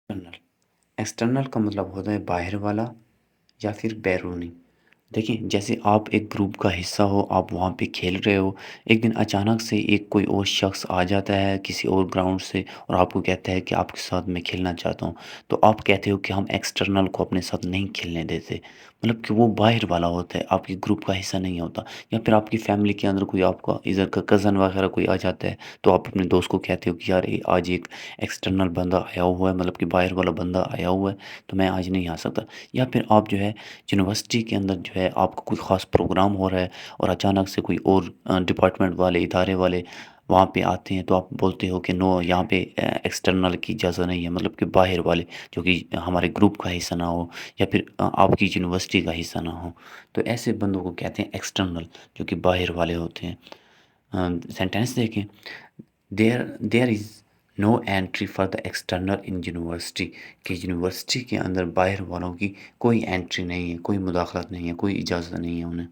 External external का मतलब होता है बाहर वाला या फिर बैरूनी। देखिए, जैसे आप एक ग्रुप का हिस्सा हो, आप वहाँ पे खेल रहे हो, एक दिन अचानक से एक कोई और शख्स आ जाता है किसी और ग्राउंड से और आपको कहता है कि आपके साथ मैं खेलना चाहता हूँ। तो आप कहते हो कि हम एक्सटर्नल को अपने साथ नहीं खेलने देते। मतलब कि वो बाहर वाला होता है, आपके ग्रुप का हिस्सा नहीं होता। या फिर आपकी फैमिली के अंदर कोई आपका इधर का कज़न वगैरह कोई आ जाता है, तो आप अपने दोस्त को कहते हो कि यार आज एक एक्सटर्नल बंदा आया हुआ है, मतलब कि बाहर वाला बंदा आया हुआ है, तो मैं आज नहीं आ सकता। या फिर आप जो है यूनिवर्सिटी के अंदर जो है आपका कोई ख़ास प्रोग्राम हो रहा है और अचानक से कोई और डिपार्टमेंट वाले इदारे वाले वहाँ पे आते हैं, तो आप बोलते हो कि नो, यहाँ पे एक्सटर्नल की इजाज़त नहीं है, मतलब कि बाहर वाले जो कि हमारे ग्रुप का हिस्सा ना हो या फिर आपकी यूनिवर्सिटी का हिस्सा ना हो। तो ऐसे बंदों को कहते हैं एक्सटर्नल, जो कि बाहर वाले होते हैं। सेंटेंस देखें, there is no entry for the external in university, कि यूनिवर्सिटी के अंदर बाहर वालों की कोई एंट्री नहीं है, कोई मुदाखलत नहीं है, कोई इजाज़त नहीं है उन्हें।